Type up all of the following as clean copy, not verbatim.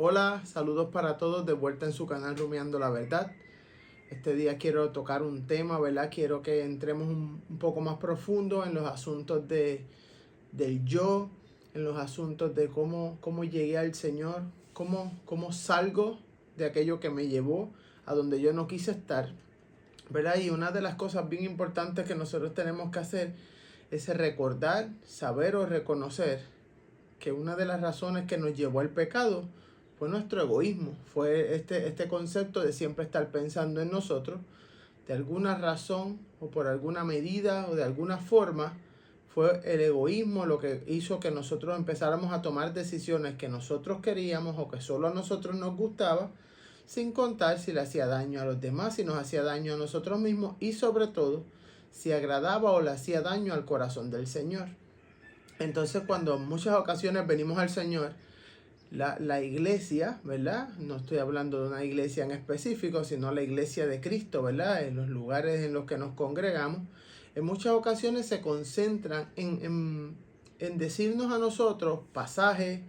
Hola, saludos para todos de vuelta en su canal Rumiando la Verdad. Este día quiero tocar un tema, ¿verdad? Quiero que entremos un poco más profundo en los asuntos del yo, en los asuntos de cómo llegué al Señor, cómo salgo de aquello que me llevó a donde yo no quise estar, ¿verdad? Y una de las cosas bien importantes que nosotros tenemos que hacer es recordar, saber o reconocer que una de las razones que nos llevó al pecado fue nuestro egoísmo, fue este concepto de siempre estar pensando en nosotros. De alguna razón o por alguna medida o de alguna forma fue el egoísmo lo que hizo que nosotros empezáramos a tomar decisiones que nosotros queríamos o que solo a nosotros nos gustaba, sin contar si le hacía daño a los demás, si nos hacía daño a nosotros mismos y sobre todo si agradaba o le hacía daño al corazón del Señor. Entonces, cuando en muchas ocasiones venimos al Señor, la iglesia, ¿verdad? No estoy hablando de una iglesia en específico, sino la iglesia de Cristo, ¿verdad? En los lugares en los que nos congregamos, en muchas ocasiones se concentran en decirnos a nosotros pasajes,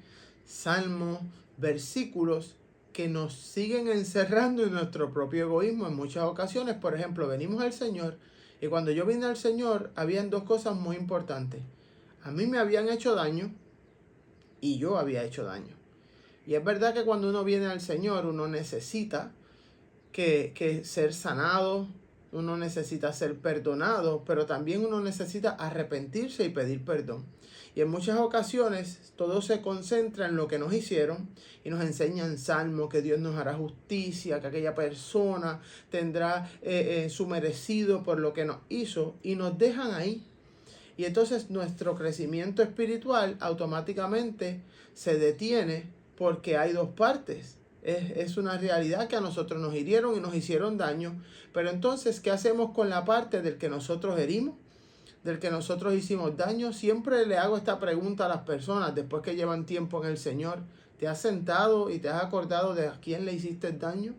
salmos, versículos que nos siguen encerrando en nuestro propio egoísmo. En muchas ocasiones, por ejemplo, venimos al Señor y cuando yo vine al Señor, habían dos cosas muy importantes. A mí me habían hecho daño y yo había hecho daño. Y es verdad que cuando uno viene al Señor, uno necesita que ser sanado, uno necesita ser perdonado, pero también uno necesita arrepentirse y pedir perdón. Y en muchas ocasiones todo se concentra en lo que nos hicieron y nos enseñan salmos que Dios nos hará justicia, que aquella persona tendrá su merecido por lo que nos hizo y nos dejan ahí. Y entonces nuestro crecimiento espiritual automáticamente se detiene porque hay dos partes. Es una realidad que a nosotros nos hirieron y nos hicieron daño. Pero entonces, ¿qué hacemos con la parte del que nosotros herimos? Del que nosotros hicimos daño. Siempre le hago esta pregunta a las personas después que llevan tiempo en el Señor. ¿Te has sentado y te has acordado de a quién le hiciste daño?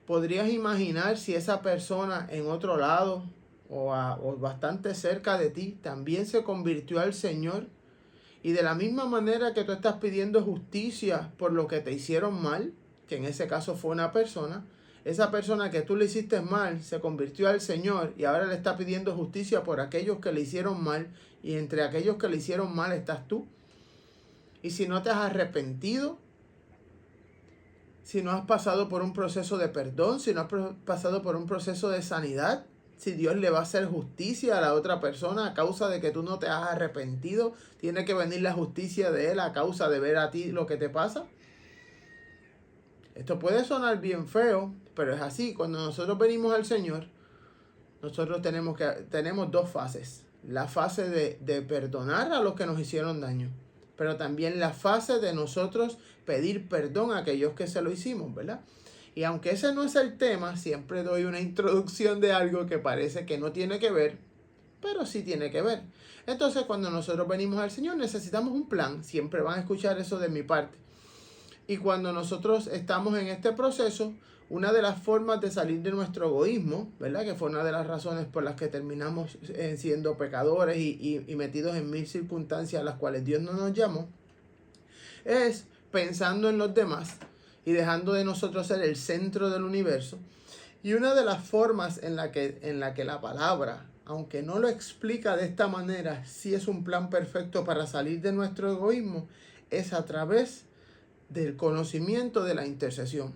¿Podrías imaginar si esa persona en otro lado o bastante cerca de ti también se convirtió al Señor? Y de la misma manera que tú estás pidiendo justicia por lo que te hicieron mal, que en ese caso fue una persona, esa persona que tú le hiciste mal se convirtió al Señor y ahora le está pidiendo justicia por aquellos que le hicieron mal, y entre aquellos que le hicieron mal estás tú. Y si no te has arrepentido, si no has pasado por un proceso de perdón, si no has pasado por un proceso de sanidad, si Dios le va a hacer justicia a la otra persona a causa de que tú no te has arrepentido, tiene que venir la justicia de Él a causa de ver a ti lo que te pasa. Esto puede sonar bien feo, pero es así. Cuando nosotros venimos al Señor, nosotros tenemos dos fases. La fase de perdonar a los que nos hicieron daño, pero también la fase de nosotros pedir perdón a aquellos que se lo hicimos, ¿verdad? Y aunque ese no es el tema, siempre doy una introducción de algo que parece que no tiene que ver, pero sí tiene que ver. Entonces, cuando nosotros venimos al Señor, necesitamos un plan. Siempre van a escuchar eso de mi parte. Y cuando nosotros estamos en este proceso, una de las formas de salir de nuestro egoísmo, ¿verdad? Que fue una de las razones por las que terminamos siendo pecadores y metidos en mil circunstancias a las cuales Dios no nos llamó, es pensando en los demás y dejando de nosotros ser el centro del universo. Y una de las formas en la que la palabra, aunque no lo explica de esta manera, sí es un plan perfecto para salir de nuestro egoísmo, es a través del conocimiento de la intercesión.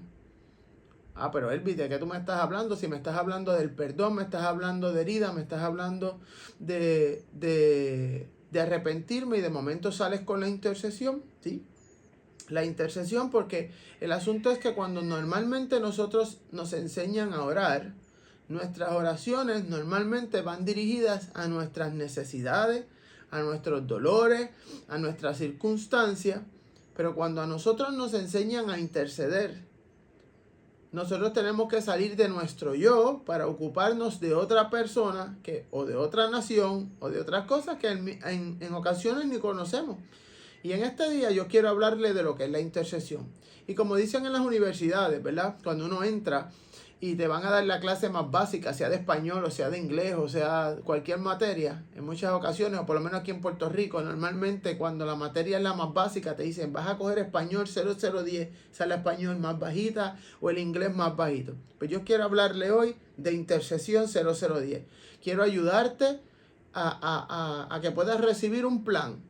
Pero Elvis, ¿de qué tú me estás hablando? Si me estás hablando del perdón, me estás hablando de herida, me estás hablando de arrepentirme y de momento sales con la intercesión, ¿sí? La intercesión, porque el asunto es que cuando normalmente nosotros nos enseñan a orar, nuestras oraciones normalmente van dirigidas a nuestras necesidades, a nuestros dolores, a nuestras circunstancias, pero cuando a nosotros nos enseñan a interceder, nosotros tenemos que salir de nuestro yo para ocuparnos de otra persona o de otra nación o de otras cosas que en ocasiones ni conocemos. Y en este día yo quiero hablarle de lo que es la intercesión. Y como dicen en las universidades, ¿verdad? Cuando uno entra y te van a dar la clase más básica, sea de español o sea de inglés o sea cualquier materia, en muchas ocasiones, o por lo menos aquí en Puerto Rico, normalmente cuando la materia es la más básica, te dicen, vas a coger español 0010, sale español más bajita o el inglés más bajito. Pues yo quiero hablarle hoy de intercesión 0010. Quiero ayudarte a que puedas recibir un plan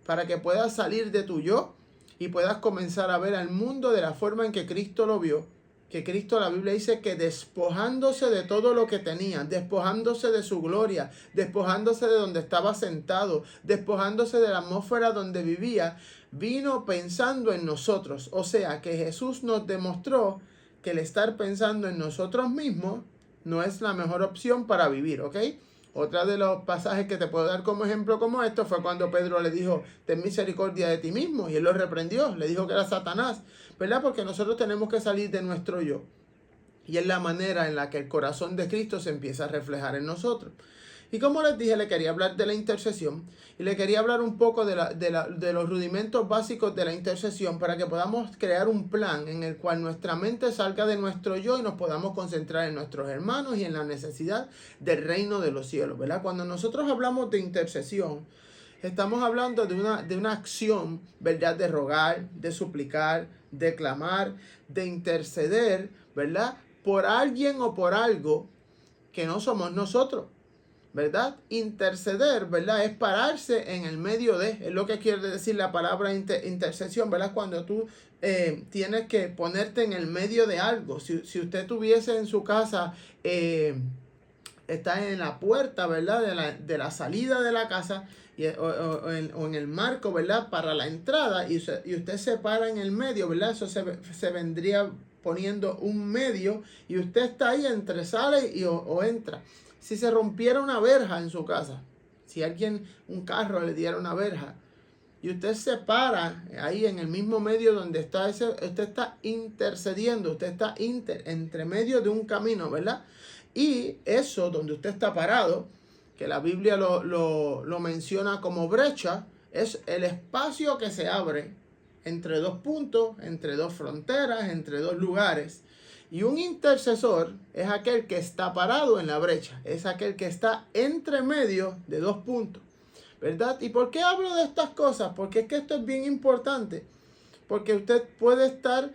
para que puedas salir de tu yo y puedas comenzar a ver al mundo de la forma en que Cristo lo vio. Que Cristo, la Biblia dice que despojándose de todo lo que tenía, despojándose de su gloria, despojándose de donde estaba sentado, despojándose de la atmósfera donde vivía, vino pensando en nosotros. O sea, que Jesús nos demostró que el estar pensando en nosotros mismos no es la mejor opción para vivir, ¿ok? Otra de los pasajes que te puedo dar como ejemplo como esto fue cuando Pedro le dijo, ten misericordia de ti mismo, y él lo reprendió, le dijo que era Satanás, ¿verdad? Porque nosotros tenemos que salir de nuestro yo, y es la manera en la que el corazón de Cristo se empieza a reflejar en nosotros. Y como les dije, le quería hablar de la intercesión y le quería hablar un poco de los rudimentos básicos de la intercesión para que podamos crear un plan en el cual nuestra mente salga de nuestro yo y nos podamos concentrar en nuestros hermanos y en la necesidad del reino de los cielos, ¿verdad? Cuando nosotros hablamos de intercesión, estamos hablando de una acción, ¿verdad? De rogar, de suplicar, de clamar, de interceder, ¿verdad? Por alguien o por algo que no somos nosotros, ¿verdad? Interceder, ¿verdad? Es pararse en el medio de, es lo que quiere decir la palabra intercesión, ¿verdad? Cuando tú tienes que ponerte en el medio de algo. Si usted tuviese en su casa, está en la puerta, ¿verdad? De la salida de la casa o en el marco, ¿verdad? Para la entrada y usted se para en el medio, ¿verdad? Eso se vendría poniendo un medio y usted está ahí entre sale o entra. Si se rompiera una verja en su casa, si un carro le diera una verja, y usted se para ahí en el mismo medio donde está usted está intercediendo, usted está entre medio de un camino, ¿verdad? Y eso donde usted está parado, que la Biblia lo menciona como brecha, es el espacio que se abre entre dos puntos, entre dos fronteras, entre dos lugares. Y un intercesor es aquel que está parado en la brecha, es aquel que está entre medio de dos puntos, ¿verdad? ¿Y por qué hablo de estas cosas? Porque es que esto es bien importante, porque usted puede estar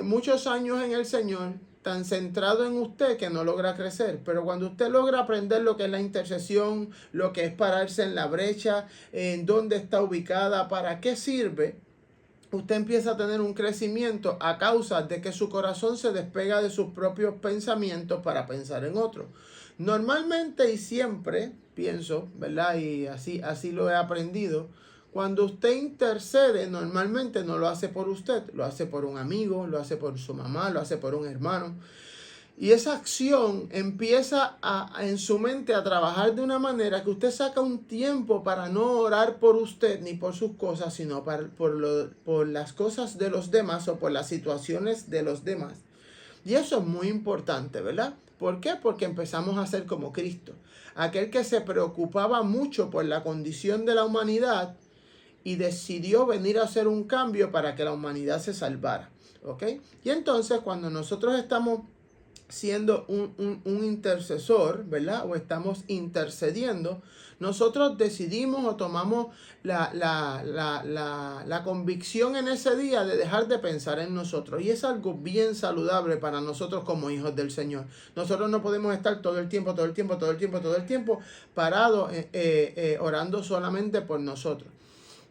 muchos años en el Señor, tan centrado en usted que no logra crecer, pero cuando usted logra aprender lo que es la intercesión, lo que es pararse en la brecha, en dónde está ubicada, para qué sirve, usted empieza a tener un crecimiento a causa de que su corazón se despega de sus propios pensamientos para pensar en otros. Normalmente y siempre pienso, ¿verdad? Y así lo he aprendido. Cuando usted intercede, normalmente no lo hace por usted, lo hace por un amigo, lo hace por su mamá, lo hace por un hermano. Y esa acción empieza en su mente a trabajar de una manera que usted saca un tiempo para no orar por usted ni por sus cosas, sino por las cosas de los demás o por las situaciones de los demás. Y eso es muy importante, ¿verdad? ¿Por qué? Porque empezamos a ser como Cristo, aquel que se preocupaba mucho por la condición de la humanidad y decidió venir a hacer un cambio para que la humanidad se salvara, ¿ok? Y entonces cuando nosotros estamos siendo un intercesor, ¿verdad? O estamos intercediendo, nosotros decidimos o tomamos la convicción en ese día de dejar de pensar en nosotros. Y es algo bien saludable para nosotros como hijos del Señor. Nosotros no podemos estar todo el tiempo parados orando solamente por nosotros.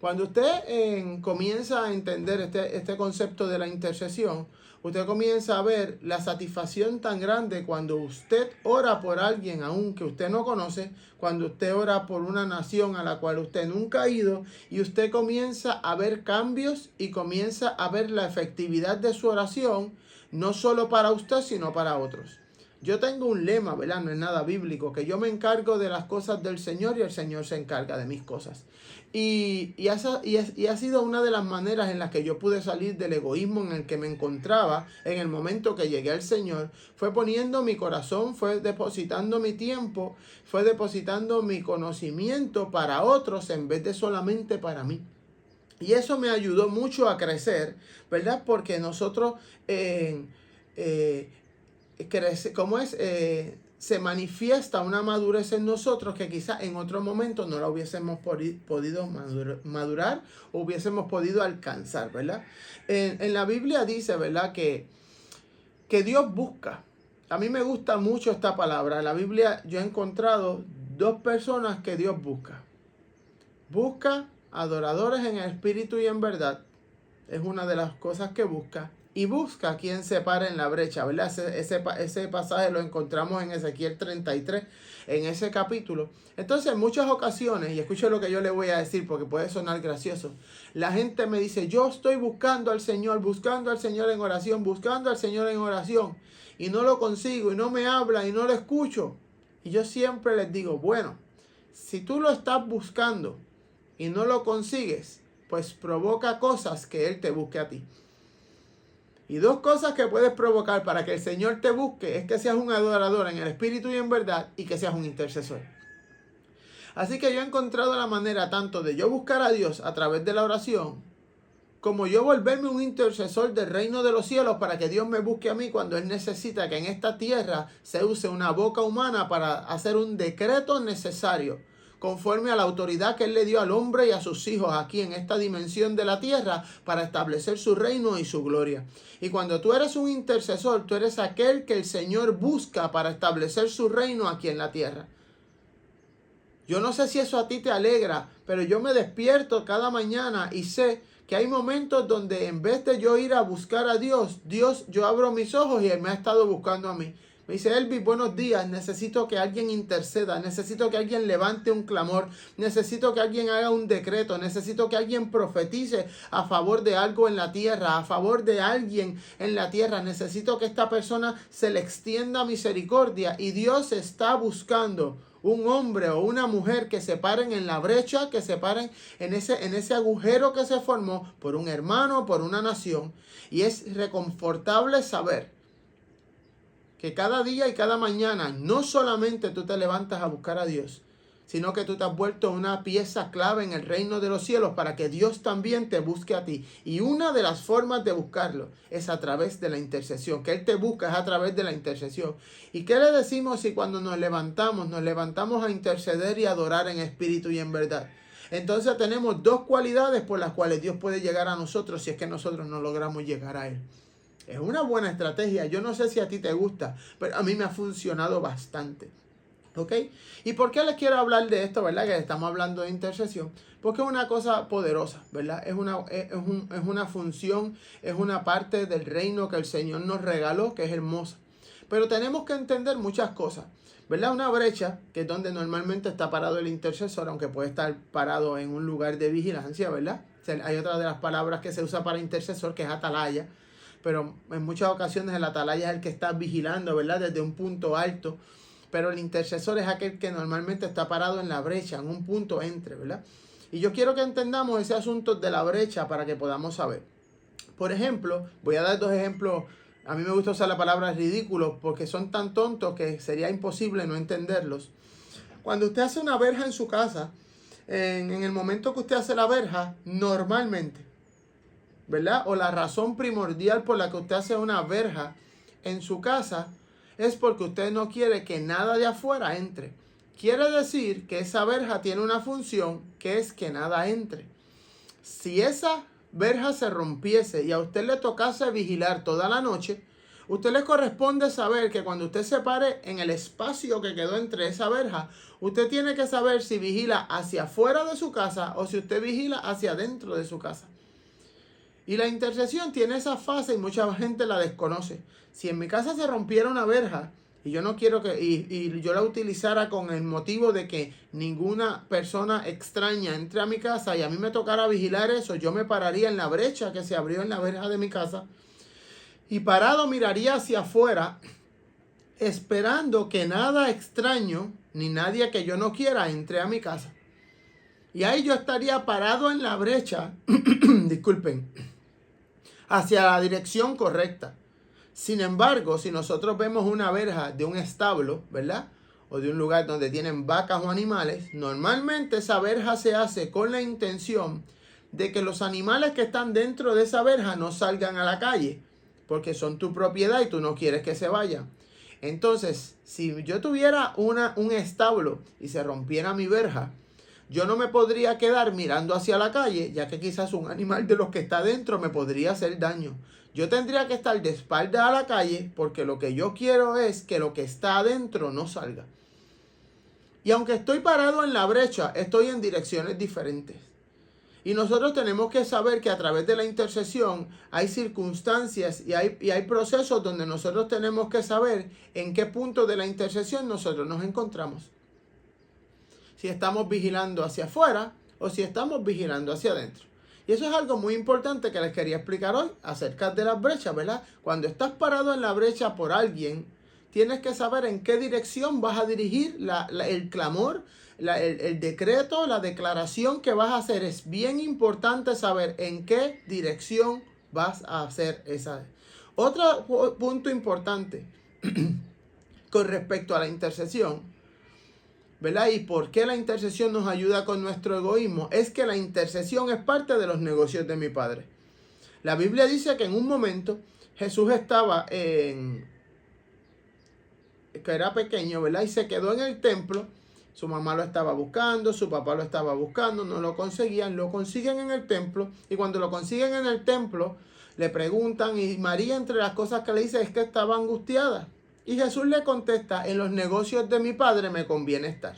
Cuando usted comienza a entender este concepto de la intercesión, usted comienza a ver la satisfacción tan grande cuando usted ora por alguien aún que usted no conoce, cuando usted ora por una nación a la cual usted nunca ha ido y usted comienza a ver cambios y comienza a ver la efectividad de su oración, no solo para usted, sino para otros. Yo tengo un lema, ¿verdad? No es nada bíblico, que yo me encargo de las cosas del Señor y el Señor se encarga de mis cosas. Y ha sido una de las maneras en las que yo pude salir del egoísmo en el que me encontraba en el momento que llegué al Señor. Fue poniendo mi corazón, fue depositando mi tiempo, fue depositando mi conocimiento para otros en vez de solamente para mí. Y eso me ayudó mucho a crecer, ¿verdad? Porque nosotros crece, se manifiesta una madurez en nosotros que quizás en otro momento no la hubiésemos podido madurar o hubiésemos podido alcanzar, ¿verdad? En la Biblia dice, ¿verdad? Que Dios busca. A mí me gusta mucho esta palabra. En la Biblia yo he encontrado dos personas que Dios busca. Busca adoradores en espíritu y en verdad. Es una de las cosas que busca. Y busca a quien se pare en la brecha, ¿verdad? Ese pasaje lo encontramos en Ezequiel 33, en ese capítulo. Entonces, en muchas ocasiones, y escuche lo que yo le voy a decir porque puede sonar gracioso, la gente me dice, yo estoy buscando al Señor en oración, buscando al Señor en oración, y no lo consigo, y no me habla, y no lo escucho. Y yo siempre les digo, bueno, si tú lo estás buscando y no lo consigues, pues provoca cosas que Él te busque a ti. Y dos cosas que puedes provocar para que el Señor te busque es que seas un adorador en el espíritu y en verdad y que seas un intercesor. Así que yo he encontrado la manera tanto de yo buscar a Dios a través de la oración, como yo volverme un intercesor del reino de los cielos para que Dios me busque a mí cuando Él necesita que en esta tierra se use una boca humana para hacer un decreto necesario, conforme a la autoridad que Él le dio al hombre y a sus hijos aquí en esta dimensión de la tierra para establecer su reino y su gloria. Y cuando tú eres un intercesor, tú eres aquel que el Señor busca para establecer su reino aquí en la tierra. Yo no sé si eso a ti te alegra, pero yo me despierto cada mañana y sé que hay momentos donde en vez de yo ir a buscar a Dios, yo abro mis ojos y Él me ha estado buscando a mí. Me dice, Elvis, buenos días, necesito que alguien interceda, necesito que alguien levante un clamor, necesito que alguien haga un decreto, necesito que alguien profetice a favor de algo en la tierra, a favor de alguien en la tierra, necesito que esta persona se le extienda misericordia y Dios está buscando un hombre o una mujer que se paren en la brecha, que se paren en ese agujero que se formó por un hermano, por una nación. Y es reconfortable saber que cada día y cada mañana no solamente tú te levantas a buscar a Dios, sino que tú te has vuelto una pieza clave en el reino de los cielos para que Dios también te busque a ti. Y una de las formas de buscarlo es a través de la intercesión, que Él te busca es a través de la intercesión. ¿Y qué le decimos si cuando nos levantamos a interceder y adorar en espíritu y en verdad? Entonces tenemos dos cualidades por las cuales Dios puede llegar a nosotros si es que nosotros no logramos llegar a Él. Es una buena estrategia. Yo no sé si a ti te gusta, pero a mí me ha funcionado bastante. ¿Ok? ¿Y por qué les quiero hablar de esto, verdad? Que estamos hablando de intercesión. Porque es una cosa poderosa, ¿verdad? Es una función, es una parte del reino que el Señor nos regaló, que es hermosa. Pero tenemos que entender muchas cosas, ¿verdad? Una brecha, que es donde normalmente está parado el intercesor, aunque puede estar parado en un lugar de vigilancia, ¿verdad? Hay otra de las palabras que se usa para intercesor, que es atalaya. Pero en muchas ocasiones el atalaya es el que está vigilando, ¿verdad? Desde un punto alto. Pero el intercesor es aquel que normalmente está parado en la brecha, en un punto entre, ¿verdad? Y yo quiero que entendamos ese asunto de la brecha para que podamos saber. Por ejemplo, voy a dar dos ejemplos. A mí me gusta usar la palabra ridículos porque son tan tontos que sería imposible no entenderlos. Cuando usted hace una verja en su casa, en el momento que usted hace la verja, normalmente, ¿verdad? O la razón primordial por la que usted hace una verja en su casa es porque usted no quiere que nada de afuera entre. Quiere decir que esa verja tiene una función que es que nada entre. Si esa verja se rompiese y a usted le tocase vigilar toda la noche, usted le corresponde saber que cuando usted se pare en el espacio que quedó entre esa verja, usted tiene que saber si vigila hacia afuera de su casa o si usted vigila hacia adentro de su casa. Y la intercesión tiene esa fase y mucha gente la desconoce. Si en mi casa se rompiera una verja y yo no quiero y yo la utilizara con el motivo de que ninguna persona extraña entre a mi casa y a mí me tocara vigilar eso, yo me pararía en la brecha que se abrió en la verja de mi casa y parado miraría hacia afuera esperando que nada extraño ni nadie que yo no quiera entre a mi casa. Y ahí yo estaría parado en la brecha, disculpen, hacia la dirección correcta. Sin embargo, si nosotros vemos una verja de un establo, ¿verdad? O de un lugar donde tienen vacas o animales, normalmente esa verja se hace con la intención de que los animales que están dentro de esa verja no salgan a la calle, porque son tu propiedad y tú no quieres que se vayan. Entonces, si yo tuviera un establo y se rompiera mi verja, yo no me podría quedar mirando hacia la calle, ya que quizás un animal de los que está dentro me podría hacer daño. Yo tendría que estar de espalda a la calle porque lo que yo quiero es que lo que está adentro no salga. Y aunque estoy parado en la brecha, estoy en direcciones diferentes. Y nosotros tenemos que saber que a través de la intercesión hay circunstancias y hay procesos donde nosotros tenemos que saber en qué punto de la intercesión nosotros nos encontramos. Si estamos vigilando hacia afuera o si estamos vigilando hacia adentro. Y eso es algo muy importante que les quería explicar hoy acerca de las brechas, ¿verdad? Cuando estás parado en la brecha por alguien, tienes que saber en qué dirección vas a dirigir el clamor, el decreto, la declaración que vas a hacer. Es bien importante saber en qué dirección vas a hacer esa. Otro punto importante con respecto a la intercesión, ¿verdad? ¿Y por qué la intercesión nos ayuda con nuestro egoísmo? Es que la intercesión es parte de los negocios de mi Padre. La Biblia dice que en un momento Jesús estaba que era pequeño, ¿verdad? Y se quedó en el templo. Su mamá lo estaba buscando, su papá lo estaba buscando, no lo conseguían, lo consiguen en el templo. Y cuando lo consiguen en el templo, le preguntan, y María entre las cosas que le dice es que estaba angustiada. Y Jesús le contesta, en los negocios de mi Padre me conviene estar.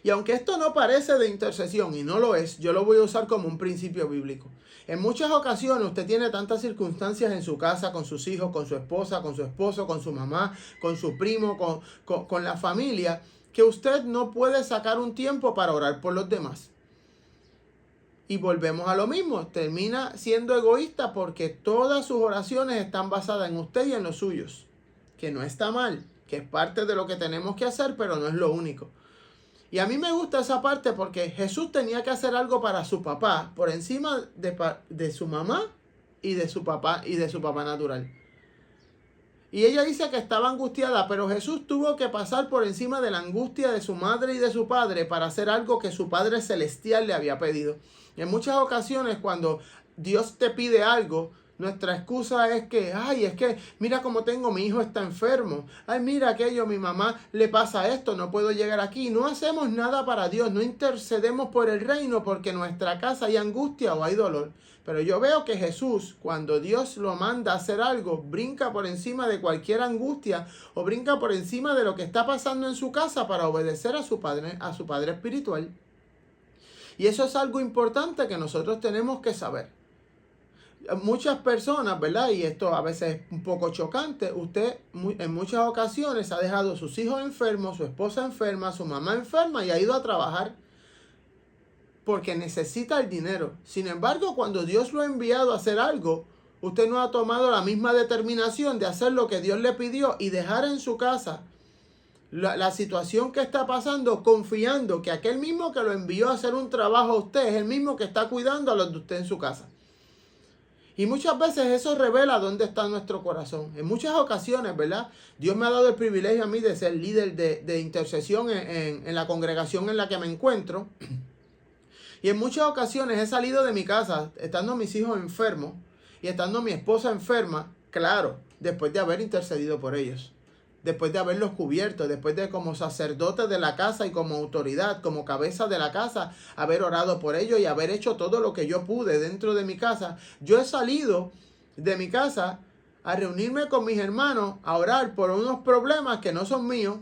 Y aunque esto no parece de intercesión, y no lo es, yo lo voy a usar como un principio bíblico. En muchas ocasiones usted tiene tantas circunstancias en su casa, con sus hijos, con su esposa, con su esposo, con su mamá, con su primo, con la familia, que usted no puede sacar un tiempo para orar por los demás. Y volvemos a lo mismo, termina siendo egoísta porque todas sus oraciones están basadas en usted y en los suyos. Que no está mal, que es parte de lo que tenemos que hacer, pero no es lo único. Y a mí me gusta esa parte porque Jesús tenía que hacer algo para su papá, por encima de su mamá y de su papá natural. Y ella dice que estaba angustiada, pero Jesús tuvo que pasar por encima de la angustia de su madre y de su padre para hacer algo que su Padre Celestial le había pedido. Y en muchas ocasiones cuando Dios te pide algo, nuestra excusa es que, mira cómo tengo, mi hijo está enfermo. Ay, mira aquello, mi mamá le pasa esto, no puedo llegar aquí. No hacemos nada para Dios, no intercedemos por el reino porque en nuestra casa hay angustia o hay dolor. Pero yo veo que Jesús, cuando Dios lo manda a hacer algo, brinca por encima de cualquier angustia o brinca por encima de lo que está pasando en su casa para obedecer a su padre espiritual. Y eso es algo importante que nosotros tenemos que saber. Muchas personas, ¿verdad? Y esto a veces es un poco chocante. Usted en muchas ocasiones ha dejado a sus hijos enfermos, su esposa enferma, su mamá enferma y ha ido a trabajar porque necesita el dinero. Sin embargo, cuando Dios lo ha enviado a hacer algo, usted no ha tomado la misma determinación de hacer lo que Dios le pidió y dejar en su casa la situación que está pasando, confiando que aquel mismo que lo envió a hacer un trabajo a usted es el mismo que está cuidando a los de usted en su casa. Y muchas veces eso revela dónde está nuestro corazón. En muchas ocasiones, ¿verdad? Dios me ha dado el privilegio a mí de ser líder de intercesión en la congregación en la que me encuentro. Y en muchas ocasiones he salido de mi casa estando mis hijos enfermos y estando mi esposa enferma, claro, después de haber intercedido por ellos. Después de haberlos cubierto, después de como sacerdote de la casa y como autoridad, como cabeza de la casa, haber orado por ellos y haber hecho todo lo que yo pude dentro de mi casa. Yo he salido de mi casa a reunirme con mis hermanos, a orar por unos problemas que no son míos,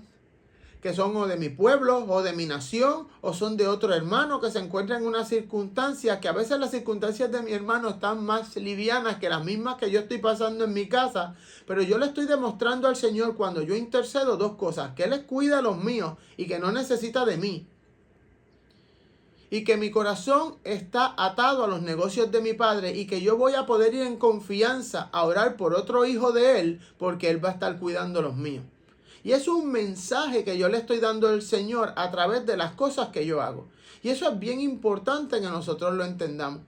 que son o de mi pueblo o de mi nación o son de otro hermano que se encuentra en una circunstancia que a veces las circunstancias de mi hermano están más livianas que las mismas que yo estoy pasando en mi casa, pero yo le estoy demostrando al Señor cuando yo intercedo dos cosas, que Él cuida a los míos y que no necesita de mí y que mi corazón está atado a los negocios de mi Padre y que yo voy a poder ir en confianza a orar por otro hijo de Él porque Él va a estar cuidando los míos. Y es un mensaje que yo le estoy dando al Señor a través de las cosas que yo hago. Y eso es bien importante que nosotros lo entendamos.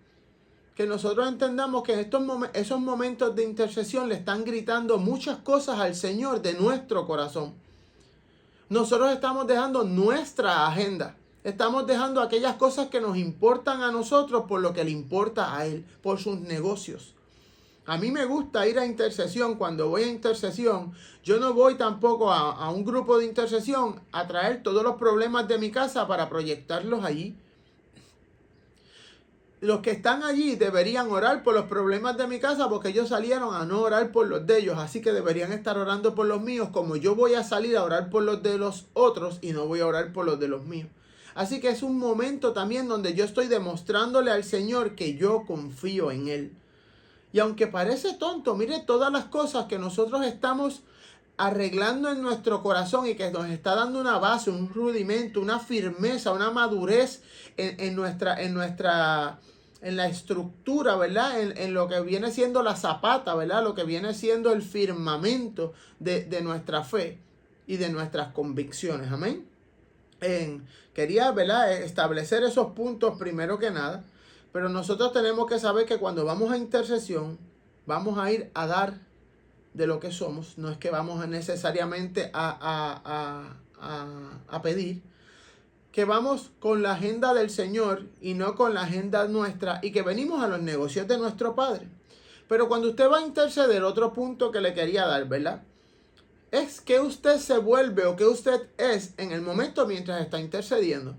Que nosotros entendamos que esos momentos de intercesión le están gritando muchas cosas al Señor de nuestro corazón. Nosotros estamos dejando nuestra agenda. Estamos dejando aquellas cosas que nos importan a nosotros por lo que le importa a Él, por sus negocios. A mí me gusta ir a intercesión. Cuando voy a intercesión, yo no voy tampoco a un grupo de intercesión a traer todos los problemas de mi casa para proyectarlos allí. Los que están allí deberían orar por los problemas de mi casa porque ellos salieron a no orar por los de ellos. Así que deberían estar orando por los míos, como yo voy a salir a orar por los de los otros y no voy a orar por los de los míos. Así que es un momento también donde yo estoy demostrándole al Señor que yo confío en Él. Y aunque parece tonto, mire todas las cosas que nosotros estamos arreglando en nuestro corazón y que nos está dando una base, un rudimento, una firmeza, una madurez en la estructura, ¿verdad? En lo que viene siendo la zapata, ¿verdad? Lo que viene siendo el firmamento de nuestra fe y de nuestras convicciones. Amén. Quería, ¿verdad?, establecer esos puntos primero que nada. Pero nosotros tenemos que saber que cuando vamos a intercesión, vamos a ir a dar de lo que somos. No es que vamos necesariamente a pedir. Que vamos con la agenda del Señor y no con la agenda nuestra. Y que venimos a los negocios de nuestro Padre. Pero cuando usted va a interceder, otro punto que le quería dar, ¿verdad?, es que usted se vuelve o que usted es en el momento mientras está intercediendo.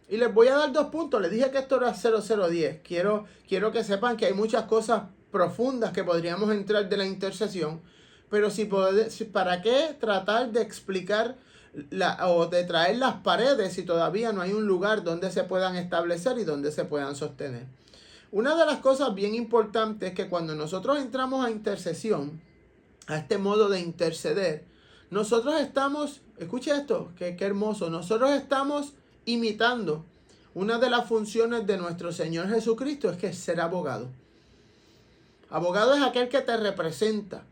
Y les voy a dar 2 puntos. Les dije que esto era 0010. Quiero que sepan que hay muchas cosas profundas que podríamos entrar de la intercesión. Pero ¿para qué tratar de explicar o de traer las paredes si todavía no hay un lugar donde se puedan establecer y donde se puedan sostener? Una de las cosas bien importantes es que cuando nosotros entramos a intercesión, a este modo de interceder, nosotros estamos, escuche esto, qué hermoso, nosotros estamos imitando una de las funciones de nuestro Señor Jesucristo, es que es ser abogado. Abogado es aquel que te representa,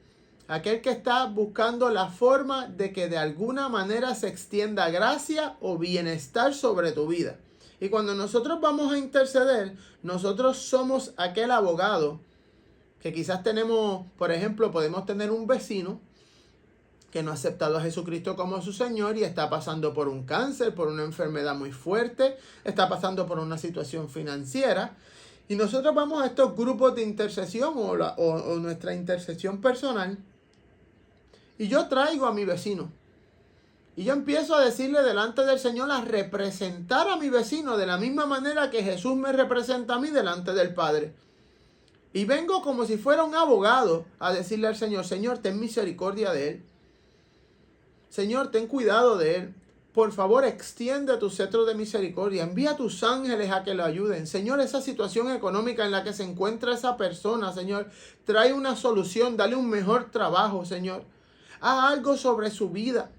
aquel que está buscando la forma de que de alguna manera se extienda gracia o bienestar sobre tu vida. Y cuando nosotros vamos a interceder, nosotros somos aquel abogado que quizás tenemos, por ejemplo, podemos tener un vecino que no ha aceptado a Jesucristo como su Señor y está pasando por un cáncer, por una enfermedad muy fuerte, está pasando por una situación financiera. Y nosotros vamos a estos grupos de intercesión o nuestra intercesión personal. Y yo traigo a mi vecino. Y yo empiezo a decirle delante del Señor, a representar a mi vecino de la misma manera que Jesús me representa a mí delante del Padre. Y vengo como si fuera un abogado a decirle al Señor, Señor, ten misericordia de él. Señor, ten cuidado de él. Por favor, extiende tu cetro de misericordia. Envía a tus ángeles a que lo ayuden. Señor, esa situación económica en la que se encuentra esa persona, Señor, trae una solución. Dale un mejor trabajo, Señor. Haz algo sobre su vida.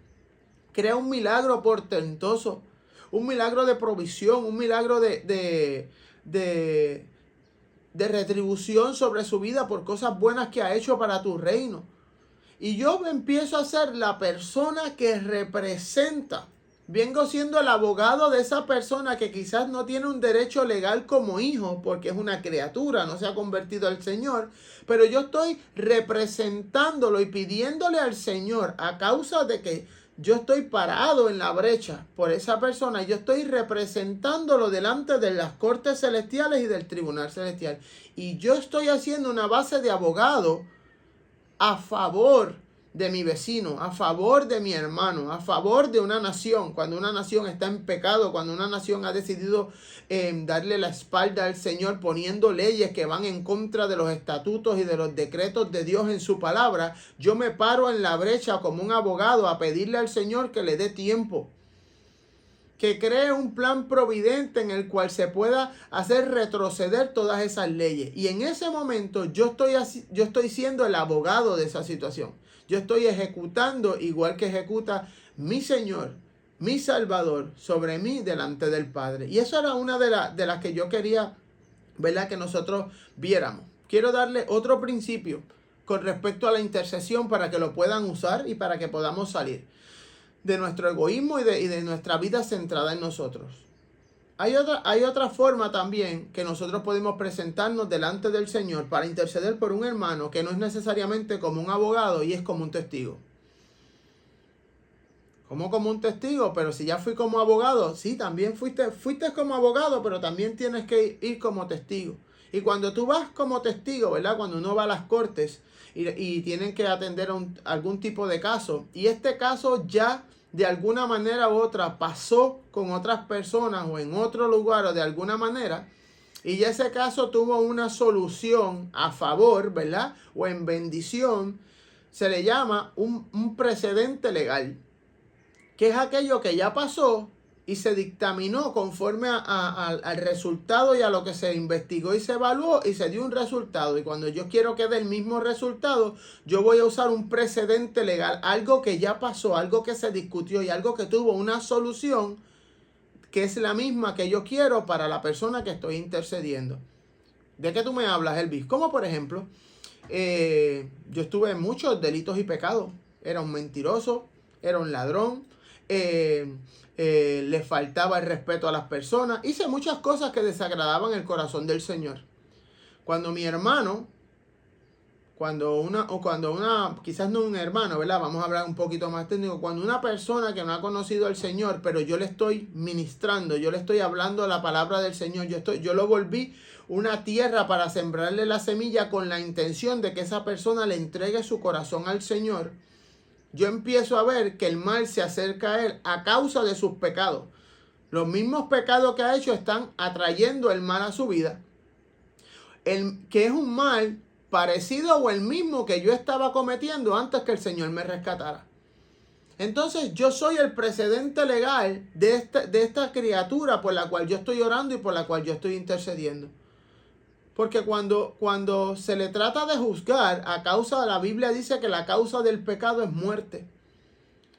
Crea un milagro portentoso. Un milagro de provisión. Un milagro de retribución sobre su vida por cosas buenas que ha hecho para tu reino. Y yo empiezo a ser la persona que representa. Vengo siendo el abogado de esa persona que quizás no tiene un derecho legal como hijo, porque es una criatura, no se ha convertido al Señor. Pero yo estoy representándolo y pidiéndole al Señor, a causa de que yo estoy parado en la brecha por esa persona, yo estoy representándolo delante de las cortes celestiales y del tribunal celestial. Y yo estoy haciendo una base de abogado a favor de mi vecino, a favor de mi hermano, a favor de una nación. Cuando una nación está en pecado, cuando una nación ha decidido darle la espalda al Señor, poniendo leyes que van en contra de los estatutos y de los decretos de Dios en su palabra, yo me paro en la brecha como un abogado a pedirle al Señor que le dé tiempo, que cree un plan providente en el cual se pueda hacer retroceder todas esas leyes. Y en ese momento yo estoy siendo el abogado de esa situación. Yo estoy ejecutando igual que ejecuta mi Señor, mi Salvador, sobre mí delante del Padre. Y eso era una de las que yo quería, ¿verdad?, que nosotros viéramos. Quiero darle otro principio con respecto a la intercesión para que lo puedan usar y para que podamos salir de nuestro egoísmo y de nuestra vida centrada en nosotros. Hay otra forma también que nosotros podemos presentarnos delante del Señor para interceder por un hermano que no es necesariamente como un abogado y es como un testigo. Como un testigo, pero si ya fui como abogado, sí, también fuiste como abogado, pero también tienes que ir como testigo. Y cuando tú vas como testigo, ¿verdad? Cuando uno va a las cortes y tienen que atender a algún tipo de caso, y este caso ya de alguna manera u otra pasó con otras personas o en otro lugar o de alguna manera, y ya ese caso tuvo una solución a favor, ¿verdad? O en bendición, se le llama un precedente legal, que es aquello que ya pasó y se dictaminó conforme al resultado y a lo que se investigó y se evaluó y se dio un resultado. Y cuando yo quiero que dé el mismo resultado, yo voy a usar un precedente legal, algo que ya pasó, algo que se discutió y algo que tuvo una solución que es la misma que yo quiero para la persona que estoy intercediendo. ¿De qué tú me hablas, Elvis? Como por ejemplo, yo estuve en muchos delitos y pecados. Era un mentiroso, era un ladrón, le faltaba el respeto a las personas. Hice muchas cosas que desagradaban el corazón del Señor. Cuando mi hermano, quizás no un hermano, ¿verdad? Vamos a hablar un poquito más técnico. Cuando una persona que no ha conocido al Señor, pero yo le estoy ministrando, yo le estoy hablando la palabra del Señor, yo lo volví una tierra para sembrarle la semilla con la intención de que esa persona le entregue su corazón al Señor. Yo empiezo a ver que el mal se acerca a él a causa de sus pecados. Los mismos pecados que ha hecho están atrayendo el mal a su vida. Que es un mal parecido o el mismo que yo estaba cometiendo antes que el Señor me rescatara. Entonces yo soy el precedente legal de esta criatura por la cual yo estoy orando y por la cual yo estoy intercediendo. Porque cuando se le trata de juzgar, a causa de la Biblia dice que la causa del pecado es muerte.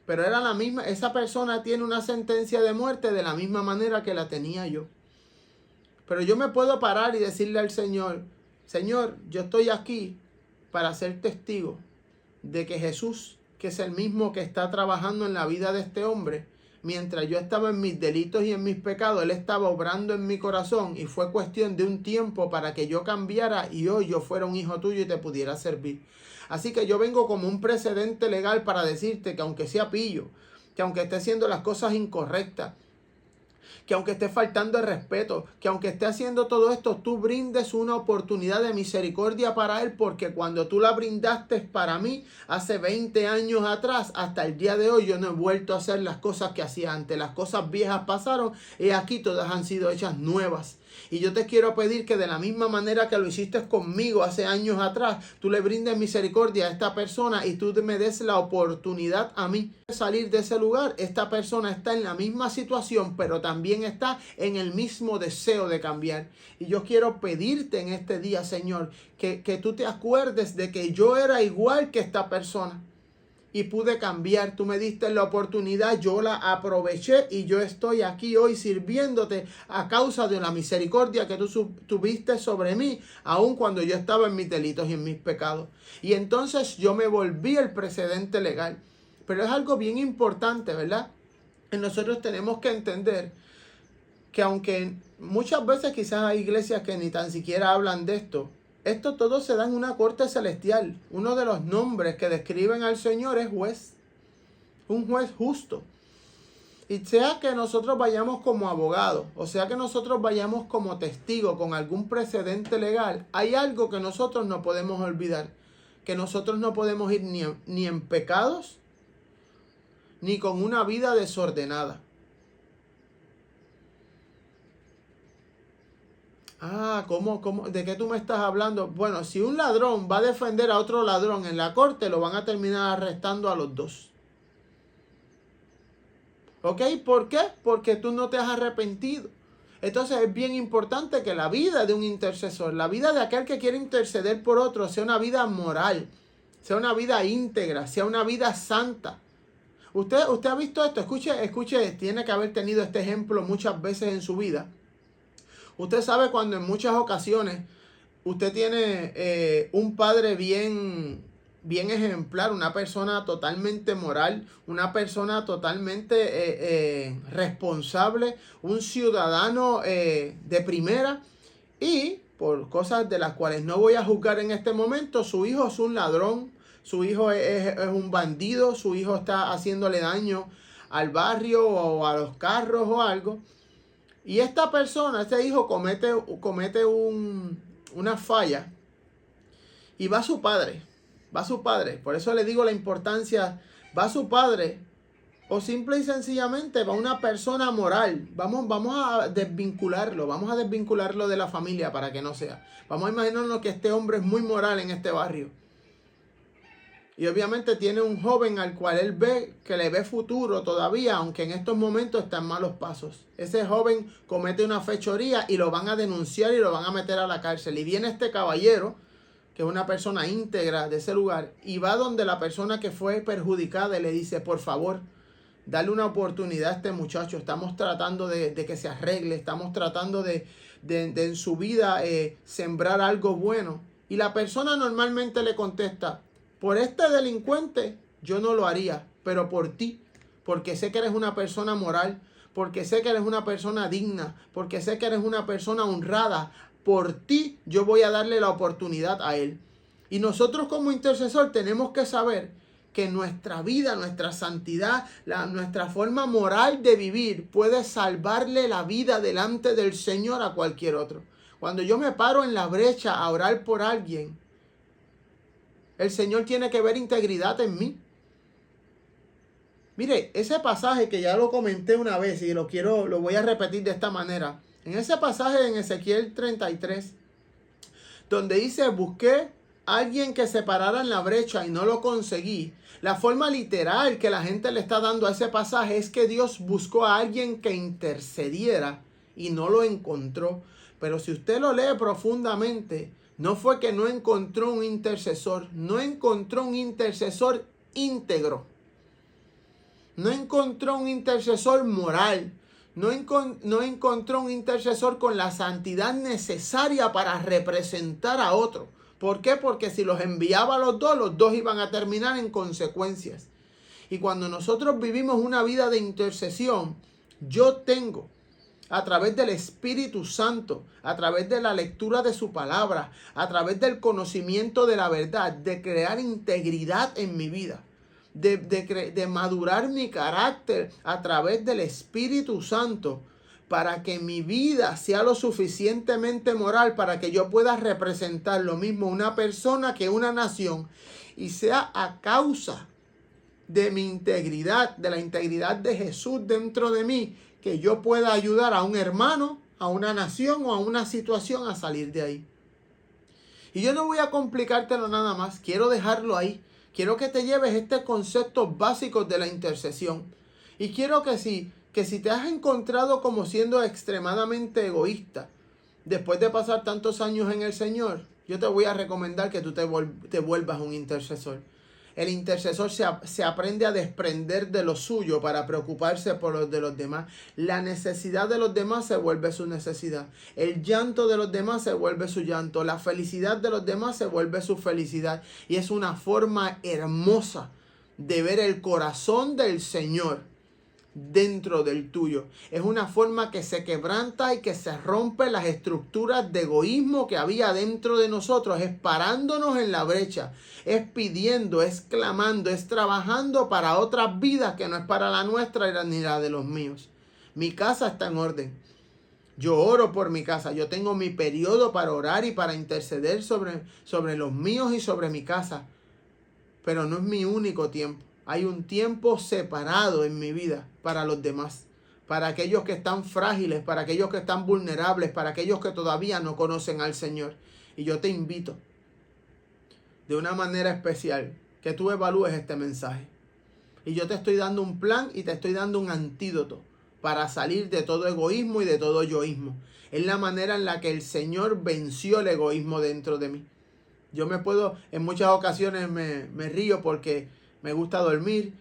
Pero era la misma, esa persona tiene una sentencia de muerte de la misma manera que la tenía yo. Pero yo me puedo parar y decirle al Señor, Señor, yo estoy aquí para ser testigo de que Jesús, que es el mismo que está trabajando en la vida de este hombre, mientras yo estaba en mis delitos y en mis pecados, Él estaba obrando en mi corazón y fue cuestión de un tiempo para que yo cambiara y hoy yo fuera un hijo tuyo y te pudiera servir. Así que yo vengo como un precedente legal para decirte que aunque sea pillo, que aunque esté haciendo las cosas incorrectas, que aunque esté faltando el respeto, que aunque esté haciendo todo esto, tú brindes una oportunidad de misericordia para Él, porque cuando tú la brindaste para mí hace 20 años atrás, hasta el día de hoy yo no he vuelto a hacer las cosas que hacía antes. Las cosas viejas pasaron y aquí todas han sido hechas nuevas. Y yo te quiero pedir que de la misma manera que lo hiciste conmigo hace años atrás, tú le brindes misericordia a esta persona y tú me des la oportunidad a mí de salir de ese lugar. Esta persona está en la misma situación, pero también está en el mismo deseo de cambiar. Y yo quiero pedirte en este día, Señor, que tú te acuerdes de que yo era igual que esta persona. Y pude cambiar, tú me diste la oportunidad, yo la aproveché y yo estoy aquí hoy sirviéndote a causa de la misericordia que tú tuviste sobre mí, aun cuando yo estaba en mis delitos y en mis pecados. Y entonces yo me volví el precedente legal. Pero es algo bien importante, ¿verdad? Y nosotros tenemos que entender que aunque muchas veces quizás hay iglesias que ni tan siquiera hablan de esto, esto todo se da en una corte celestial. Uno de los nombres que describen al Señor es juez. Un juez justo. Y sea que nosotros vayamos como abogados, o sea que nosotros vayamos como testigos con algún precedente legal, hay algo que nosotros no podemos olvidar. Que nosotros no podemos ir ni en pecados, ni con una vida desordenada. ¿Cómo? ¿De qué tú me estás hablando? Bueno, si un ladrón va a defender a otro ladrón en la corte, lo van a terminar arrestando a los dos. ¿Ok? ¿Por qué? Porque tú no te has arrepentido. Entonces es bien importante que la vida de un intercesor, la vida de aquel que quiere interceder por otro, sea una vida moral, sea una vida íntegra, sea una vida santa. Usted ha visto esto, escuche, tiene que haber tenido este ejemplo muchas veces en su vida. Usted sabe cuando en muchas ocasiones usted tiene un padre bien ejemplar, una persona totalmente moral, una persona totalmente responsable, un ciudadano de primera, y por cosas de las cuales no voy a juzgar en este momento, su hijo es un ladrón, su hijo es un bandido, su hijo está haciéndole daño al barrio o a los carros o algo. Y esta persona, este hijo comete una falla y va su padre. Por eso le digo la importancia, va su padre o simple y sencillamente va una persona moral. Vamos a desvincularlo de la familia para que no sea. Vamos a imaginarnos que este hombre es muy moral en este barrio. Y obviamente tiene un joven al cual él ve que le ve futuro todavía, aunque en estos momentos está en malos pasos. Ese joven comete una fechoría y lo van a denunciar y lo van a meter a la cárcel. Y viene este caballero, que es una persona íntegra de ese lugar, y va donde la persona que fue perjudicada y le dice, por favor, dale una oportunidad a este muchacho. Estamos tratando de que se arregle, estamos tratando de en su vida sembrar algo bueno. Y la persona normalmente le contesta, por este delincuente yo no lo haría, pero por ti, porque sé que eres una persona moral, porque sé que eres una persona digna, porque sé que eres una persona honrada, por ti yo voy a darle la oportunidad a él. Y nosotros como intercesor tenemos que saber que nuestra vida, nuestra santidad, nuestra forma moral de vivir puede salvarle la vida delante del Señor a cualquier otro. Cuando yo me paro en la brecha a orar por alguien, el Señor tiene que ver integridad en mí. Mire, ese pasaje que ya lo comenté una vez y lo voy a repetir de esta manera. En ese pasaje en Ezequiel 33, donde dice, busqué a alguien que se parara en la brecha y no lo conseguí. La forma literal que la gente le está dando a ese pasaje es que Dios buscó a alguien que intercediera y no lo encontró. Pero si usted lo lee profundamente, no fue que no encontró un intercesor, no encontró un intercesor íntegro, no encontró un intercesor moral, no encontró un intercesor con la santidad necesaria para representar a otro. ¿Por qué? Porque si los enviaba a los dos iban a terminar en consecuencias. Y cuando nosotros vivimos una vida de intercesión, yo tengo, a través del Espíritu Santo, a través de la lectura de su palabra, a través del conocimiento de la verdad, de crear integridad en mi vida, de madurar mi carácter a través del Espíritu Santo, para que mi vida sea lo suficientemente moral para que yo pueda representar lo mismo una persona que una nación, y sea a causa de mi integridad, de la integridad de Jesús dentro de mí, que yo pueda ayudar a un hermano, a una nación o a una situación a salir de ahí. Y yo no voy a complicártelo nada más, quiero dejarlo ahí. Quiero que te lleves este concepto básico de la intercesión. Y quiero que si te has encontrado como siendo extremadamente egoísta, después de pasar tantos años en el Señor, yo te voy a recomendar que tú te vuelvas un intercesor. El intercesor se aprende a desprender de lo suyo para preocuparse por los de los demás. La necesidad de los demás se vuelve su necesidad. El llanto de los demás se vuelve su llanto. La felicidad de los demás se vuelve su felicidad. Y es una forma hermosa de ver el corazón del Señor dentro del tuyo. Es una forma que se quebranta y que se rompe las estructuras de egoísmo que había dentro de nosotros. Es parándonos en la brecha, es pidiendo, es clamando, es trabajando para otras vidas que no es para la nuestra ni la de los míos. Mi casa está en orden. Yo oro por mi casa. Yo tengo mi periodo para orar y para interceder sobre los míos y sobre mi casa. Pero no es mi único tiempo. Hay un tiempo separado en mi vida para los demás, para aquellos que están frágiles, para aquellos que están vulnerables, para aquellos que todavía no conocen al Señor. Y yo te invito de una manera especial que tú evalúes este mensaje. Y yo te estoy dando un plan y te estoy dando un antídoto para salir de todo egoísmo y de todo yoísmo. Es la manera en la que el Señor venció el egoísmo dentro de mí. Yo en muchas ocasiones me río porque me gusta dormir.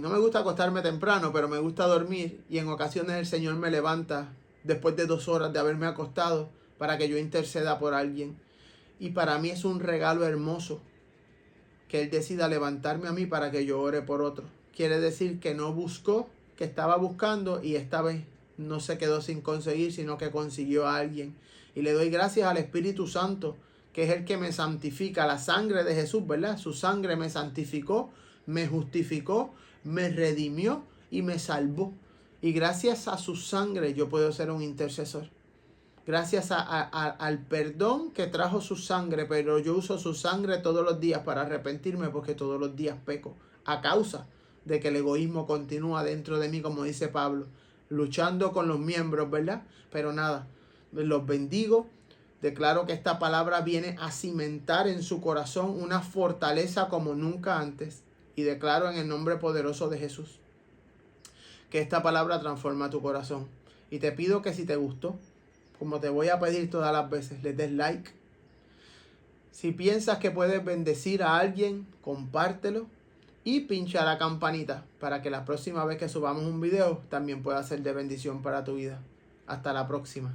No me gusta acostarme temprano, pero me gusta dormir. Y en ocasiones el Señor me levanta después de 2 horas de haberme acostado para que yo interceda por alguien. Y para mí es un regalo hermoso que Él decida levantarme a mí para que yo ore por otro. Quiere decir que no buscó, que estaba buscando y esta vez no se quedó sin conseguir, sino que consiguió a alguien. Y le doy gracias al Espíritu Santo, que es el que me santifica. La sangre de Jesús, ¿verdad? Su sangre me santificó, me justificó, me redimió y me salvó. Y gracias a su sangre yo puedo ser un intercesor. Gracias al perdón que trajo su sangre, pero yo uso su sangre todos los días para arrepentirme porque todos los días peco a causa de que el egoísmo continúa dentro de mí, como dice Pablo, luchando con los miembros, ¿verdad? Pero nada, los bendigo. Declaro que esta palabra viene a cimentar en su corazón una fortaleza como nunca antes. Y declaro en el nombre poderoso de Jesús que esta palabra transforma tu corazón. Y te pido que si te gustó, como te voy a pedir todas las veces, le des like. Si piensas que puedes bendecir a alguien, compártelo. Y pincha la campanita para que la próxima vez que subamos un video también pueda ser de bendición para tu vida. Hasta la próxima.